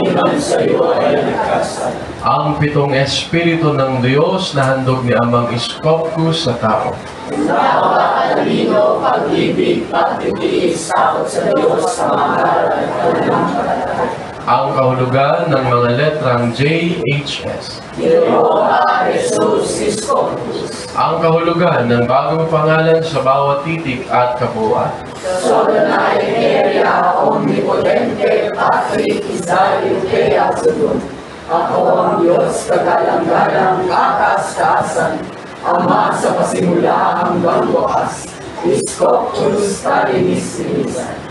alinman sa iyo ay ligtasan. Ang pitong Espiritu ng Diyos na handog ni Amang Iskopkus sa tao. Nawa, talino, pag-ibig, pagtitiis, takot sa Diyos, sa mga aral at Ang kahulugan ng mga letrang JHS. Jehovah Jesus Iskopkus. Ang kahulugan ng bagong pangalan sa bawat titik at kabuuan. Sodanay Area Omnipotente Patri Israel Kay Absolut. Ako ang Diyos kagalang-galang kakas-kaasan, Ama sa pasimula hanggang wakas. Iskopkus Tarinis-Rinisan.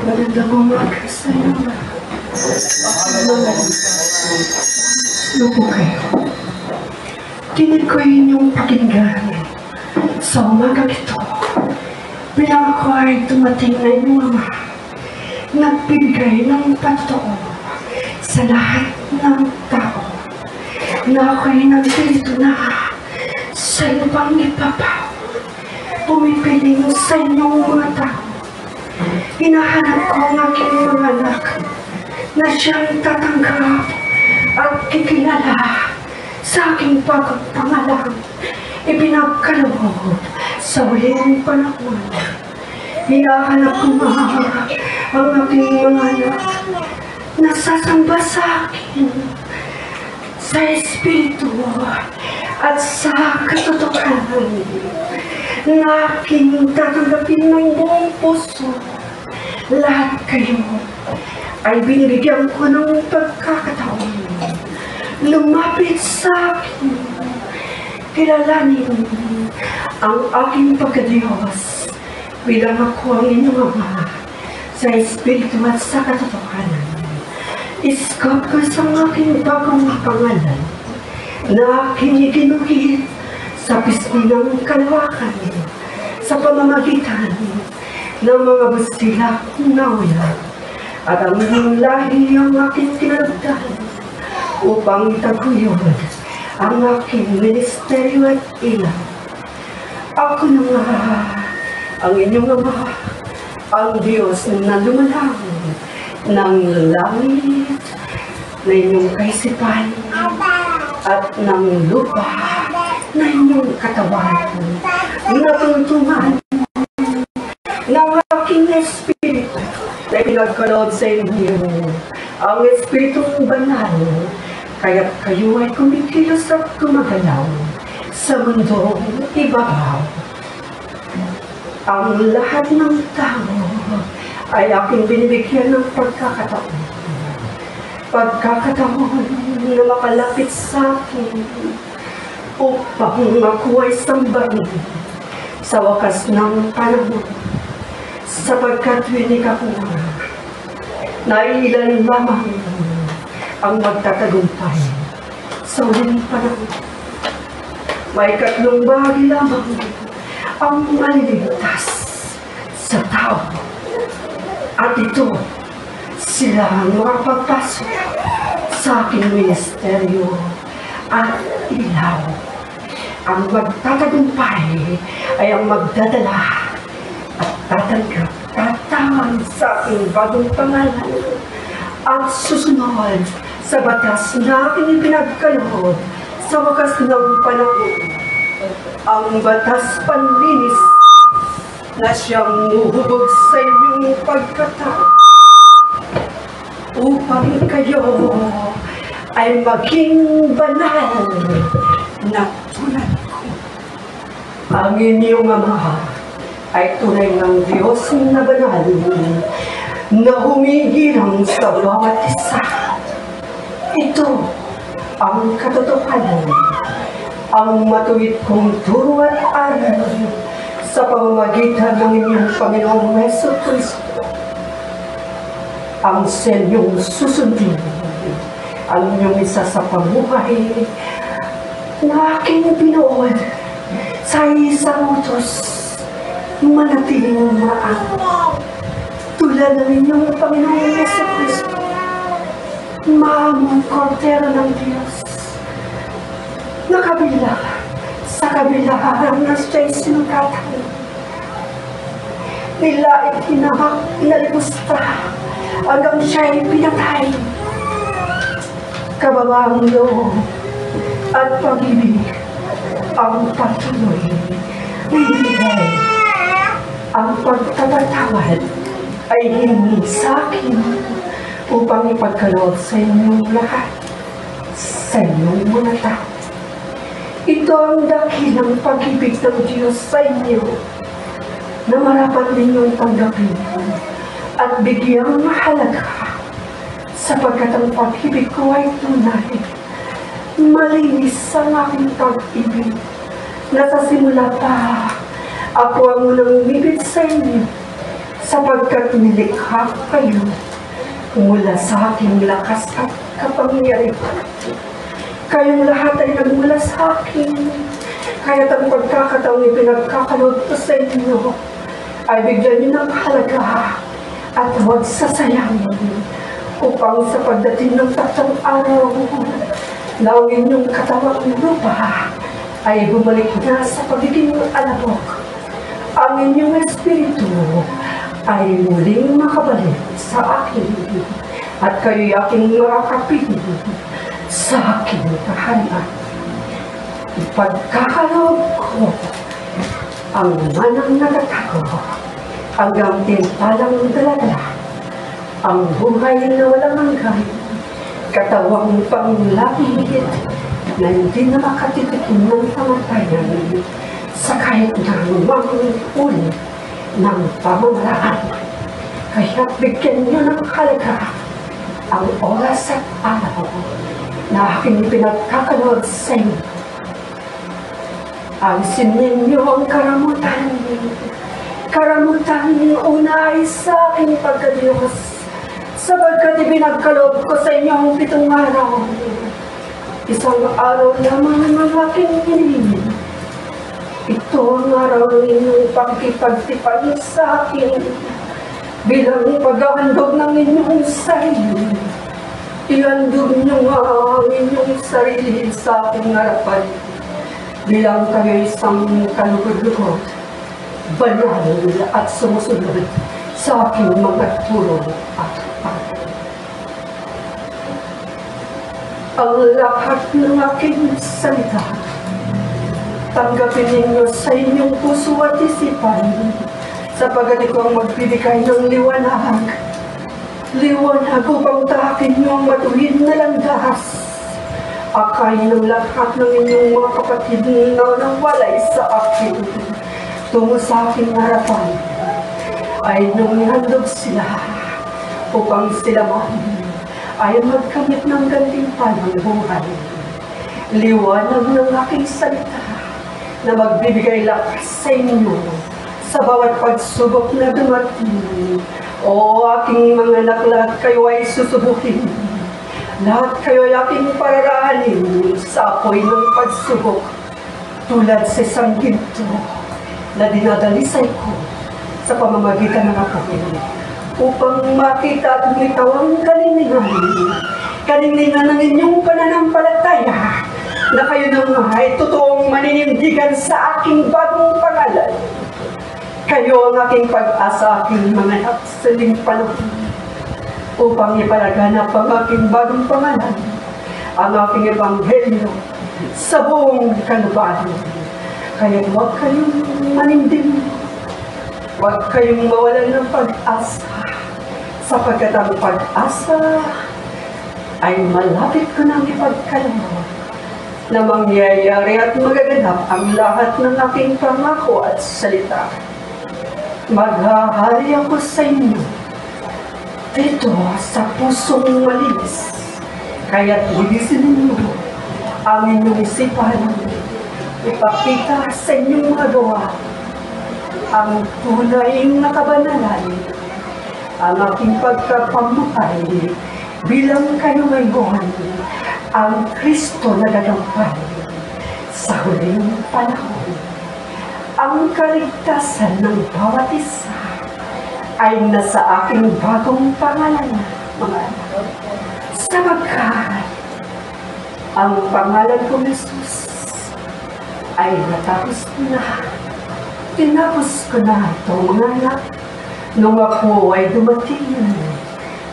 Magandang umaga sa iyo. Lupo kayo. Tinig ko inyong pakinggan sa umagang ito. Bilang ako ay tumating na inyong Ama, nagbigay ng patotoo sa lahat ng tao na ako'y nandito na sa ibang ipapaw. Pumipiling sa inyong mga tao. Hinahanap ko ang aking mga anak na siyang tatanggap at kikilala sa aking pagpangalan. Ipinagkaloob sa huling panahon. Hinahanap ko ang aking mga anak na sasamba sa akin sa Espiritu at sa katotohanan na aking tatanggapin ng buong puso. Lahat kayo ay binibigyan ko ng pagkakataon. Lumapit sa akin. Kilalanin ang aking pagkadiyos bilang ako ang inyong Ama sa Espiritu at sa katotohanan. Iskopkus ang aking bagong pangalan na aking iginuhit sa pisngi ng kalawakan sa pamamagitan ng mga basila na ulan at ang lahi ang aking kinalagdan upang itaguyod ang aking ministeryo at ilang. Ako na nga ang inyong Ama, ang Diyos na lumalang ng langit na inyong kaisipan at ng lupa na inyong katawan, natungtungan ng aking Espiritu na pinagkaloob sa inyo, ang Espiritong Banal, kaya't kayo ay kumikilos at gumagalaw sa mundong ibabaw. Ang lahat ng tao ay aking binibigyan ng pagkakataon. Pagkakataon na makalapit sa akin upang ako ay sambahin sa wakas ng panahon. Sapagkat winig ako na ilan lamang ang magtatagumpay sa huling panahon. May katlong bahagi lamang ang maliligtas sa tao. At ito, sila ang makapagpasok sa aking ministeryo at ilaw. Ang magtatagumpay ay ang magdadala at tatanggap sa aking bagong pangalan at susunod sa batas na aking ipinagkaloob sa wakas ng panahon. Ang batas panlinis na siyang muhubog sa inyong pagkatao upang kayo ay maging banal na tulad ko. Ang inyong Ama ay tunay ng Diyos na banal na humihilang sa bawat isa. Ito ang katotohanan, ang matuwid kong turo at aral sa pamamagitan ng inyong Panginoong Jesucristo. Ang senyong susundin, ang inyong isa sa pamuhay na aking binuod sa isang utos manatiling maang tulad ng inyong Panginoong Jesucristo, maamong Kordero ng Diyos, nakabila sa kabilaan na siya'y sinugo tatay. Nila inalimusta hanggang siya'y pinatay. Kababang loob at pag-ibig ang patuloy na ibigay. Ang pagtatatawad ay hindi sa akin upang ipagkaloob sa inyong lahat, sa inyong mga tao. Ito ang dakilang pag-ibig ng Diyos sa inyo na marapat ninyong tanggapin at bigyang mahalaga sapagkat ang pag-ibig ko ay tunay. Malinis ang aking pag-ibig na sa simula pa ako ang unang umibig sa inyo sapagkat nilikha kayo mula sa aking lakas at kapangyarihan. Kayong lahat ay nagmula sa akin, kaya't ang pagkakataong ipinagkakaloob ko sa inyo ay bigyan niyo ng halaga at huwag sasayangin upang sa pagdating ng tatlong araw na ang inyong katawang lupa ay bumalik na sa pagiging alabok. Ang inyong espiritu ay muling makabalik sa akin at kayo'y aking makakapiling sa aking kaharian. Ipagkakaloob ko ang manang nagatago hanggang timpalang dalaga, ang buhay na walang hanggan, katawang panglapit na hindi na makatitikim ng kamatayan sa kahit na uli ng pamamaraan. Kaya bigyan niyo ng halaga ang oras at araw na aking pinagkakaloob sa inyo. Alisin ninyo ang karamutan. Karamutan una ay sa aking pagkadiyos, sapagkat ibinagkaloob ko sa inyo ang 7 araw. Isang araw lamang ang aking hinihin. Ito ang araw ng inyong pagkipagtipan sa akin bilang paghahandog ng inyong sarili. Ihandog niyo nga ang inyong sarili sa aking harapan bilang kayo isang kalugod-lugod, banal at sumusunod sa aking mga turo at pagkakas. Ang lahat ng aking salita, tanggapin ninyo sa inyong puso at isipan, sapagkat ikaw ang magbibigay ng liwanag. Liwanag upang tahakin niyo ang matuwid na landas. Akayin ng lahat ng inyong mga kapatid na nawalay sa akin tungo sa aking harapan ay nung ihandog sila upang sila man ay magkamit ng gantimpalang buhay. Liwanag ng aking salita na magbibigay lakas sa inyo sa bawat pagsubok na dumating. O aking mga anak, lahat kayo ay susubukin. Lahat kayo ay aking pararaanin sa apoy ng pagsubok tulad sa isang ginto na dinadalisay ko sa pamamagitan ng apoy upang makita at umitaw ang kaninginan ng inyong pananampalataya na kayo nang ay totoong maninindigan sa aking bagong pangalan. Kayo ang aking pag-asa, aking mga anak sa panahon upang ipalaganap ang aking bagong pangalan, ang aking ebanghelyo sa buong kalupaan. Kaya huwag kayong manindim, huwag kayong mawalan ng pag-asa, sapagkat ang pag-asa ay malapit ko nang ipagkaloob na mangyayari at magaganap ang lahat ng aking pangako at salita. Maghahari ako sa inyo dito sa pusong malinis, kaya't linisin ninyo ang inyong isipan, ipakita sa inyong mga gawa ang tunay na kabanalan, ang aking pagkapamatay bilang kayo ngayon ang Kristo na gagampay sa huling panahon. Ang kaligtasan ng bawat isa ay nasa aking bagong pangalan, mga anak. Sapagkat ang pangalan ko, Jesus, ay natapos na tinapos ko na itong mga anak nung ako ay dumating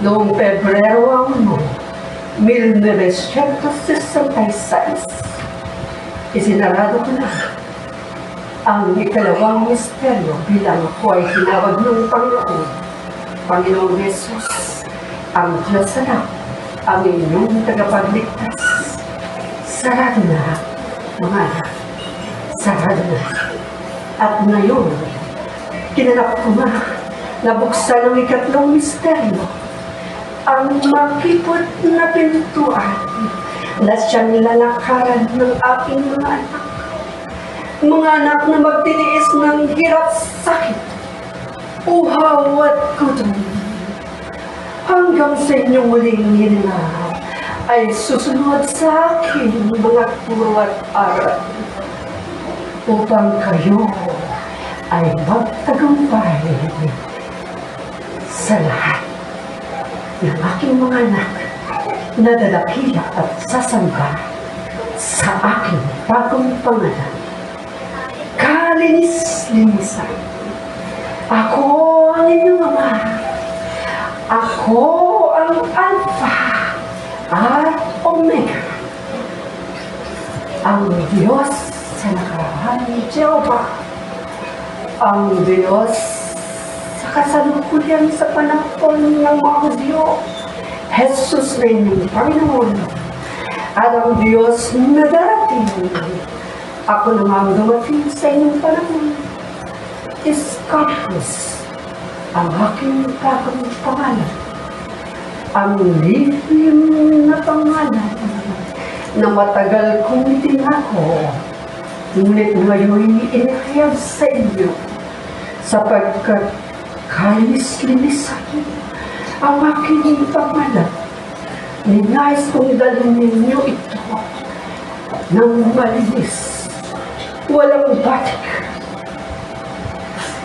noong Pebrero 1, 1966. Isinarado ko na ang ikalawang misteryo bilang ako ay tinawag ng Panginoon. Panginoong Jesus, ang Diyos Anak, ang inyong tagapagligtas. Sarado na, mga anak. Sarado na. At ngayon, kinanap ko nabuksan ang ikatlong misteryo. Ang makipot na pintuan na siyang lalakaran ng aking mga anak. Mga anak na magtiniis ng hirap, sakit, uhaw at gutom. Hanggang sa inyong muling hininga ay susunod sa akin mga turo at aral upang kayo ay magtagumpay sa lahat ng aking mga anak na dadakila at sasamba sa aking bagong pangalan. Kalinis-linisan. Ako ang inyong ama. Ako ang Alpha at Omega. Ang Diyos sa nakaraan ni Jehovah. Ang Diyos sa kasalukuyan sa panahon ng mga Hudyo. Jesus na inyong Panginoon. At ang Diyos na darating. Ako namang dumating sa inyong panahon. Iskapos ang aking bagong pangalan. Ang lihim na pangalan na matagal kong itinako. Ngunit ngayon inihayag sa inyo sapagkat kalis-linisan ang aking pangalan. Ninais kong dalhin ninyo ito ng malinis. Walang batik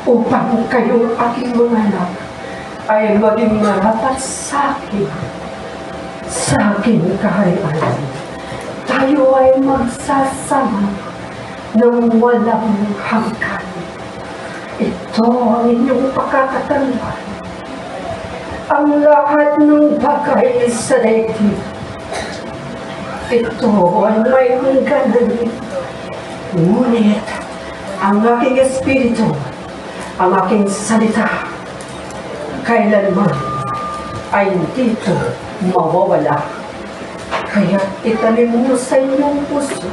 upang kayong aking mga anak ay maging marapat sa aking kaharian. Tayo ay magsasama ng walang hanggan. Ito ang inyong pagkakatandaan. Ang lahat ng bagay sa daigdig. Ito ay may hangganan. Ngunit, ang aking espiritu, ang aking salita, kailanman ay dito mawawala. Kaya itanim mo sa inyong puso,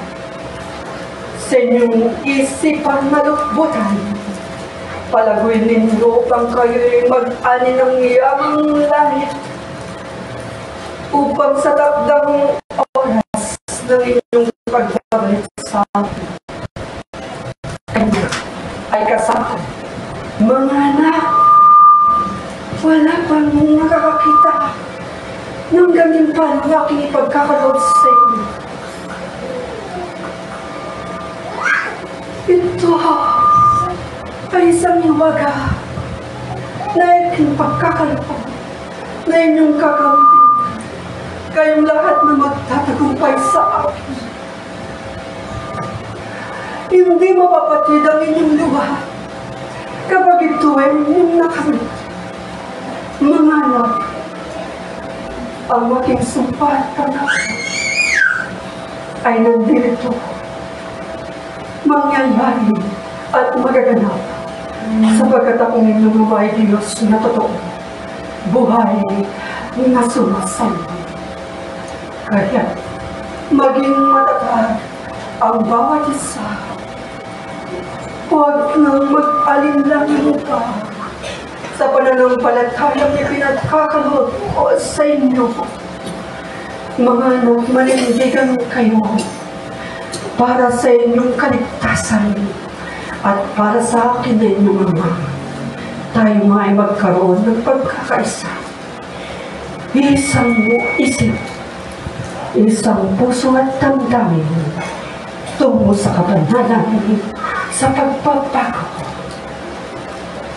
sa inyong isipang malukbutan, palaguin ninyo upang kayo'y mag-ani ng yamang langit, upang sa takdang oras ng inyong pagbabalik sa akin ay kasama. Mga anak, wala pang nakakakita ng ganyan pa ng aking ipagkakaloob sa inyo. Ito ay isang iwaga na aking pagkakaloob na inyong kakampi. Kayong lahat na magtatagumpay sa akin. Hindi mapapatid ang inyong luha kapag ito ay inyong nakamit. Mga anak, ang aking sumpa at pangako ay nandito. Mangyayari at magaganap sapagkat akong inyong may Diyos na totoo. Buhay na sumasayo. Kaya maging matatag ang bawat isa. Huwag nang mag-alinlangan pa sa pananampalatayang ipinagkakaloob ko sa inyo. Mga anak, manindigan kayo para sa inyong kaligtasan at para sa akin na inyong ama. Tayo ay magkaroon ng pagkakaisa. Isang isip, isang puso at damdamin tungo sa kabanalan sa pagpapago.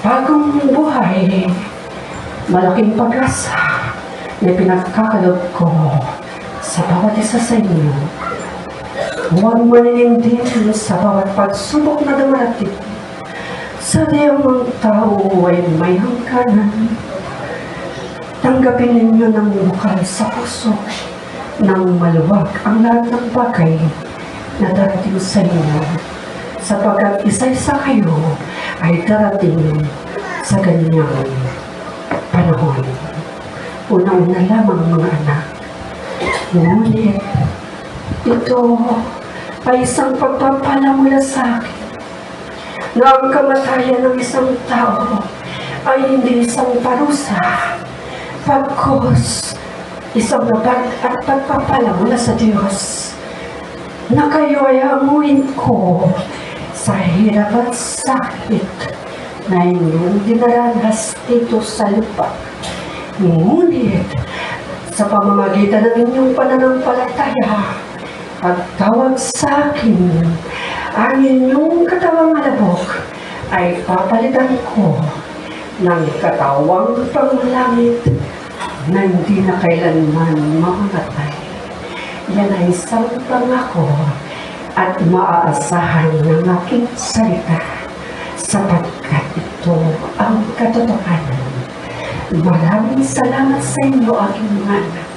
Bagong buhay, malaking pag-asa na pinagkakaloob ko sa bawat isa sa inyo. Huwag maninindin sa bawat pagsubok na dumarating Sa diyang ang tao ay may hangganan, tanggapin ninyo ng bukal sa puso nang maluwag ang lahat ng bagay na darating sa inyo, sapagkat isa-isa kayo ay darating sa ganyang panahon. Una-una lamang mga anak, ngunit ito ay isang pagpapala mula sa akin na ang kamatayan ng isang tao ay hindi isang parusa, pagkos isang labag at pagpapala mula sa Diyos, na kayo ay amuin ko sa hirap at sakit na inyong dinaranas dito sa lupa. Ngunit sa pamamagitan ng inyong pananampalataya, pagtawag sa akin, ang inyong katawang malabok ay papalitan ko ng katawang panglangit na hindi na kailanman mamamatay. Yan ay isang pangako at maaasahan ng aking salita, sapagkat ito ang katotohanan. Maraming salamat sa inyo, aking mga anak.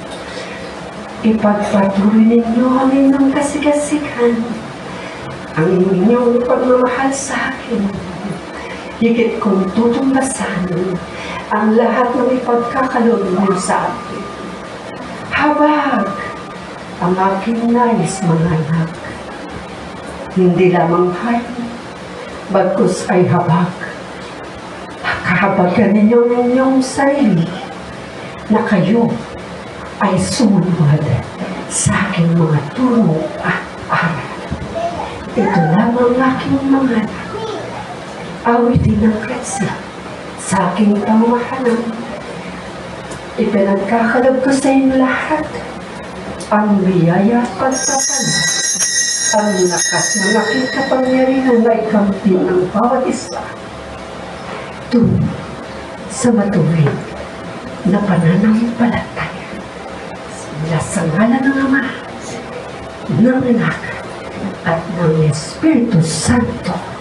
Ipagpatuloy ninyo ang inyong kasigasigan, ang inyong pagmamahal sa akin. Higit kong tutumbasan ang lahat ng ipagkakaloob niyo sa akin. Habag ang aking nais, mga anak. Hindi lamang hay, bagkus ay habag. Kahabagan ninyo ng inyong sarili na kayo ay sumunod sa aking mga turo at aral. Ito lamang aking mga anak. Awitin ng Kristo sa aking pamamahalan. Ipinagkakalab ko sa inyo lahat ang biyaya at pagpapala, ang lakas ng aking kapangyarihan na ikamtin ng bawat isa. Tungo sa matuwid na pananampalataya mula sa ngalan ng Ama, ng Anak, at ng Espiritu Santo.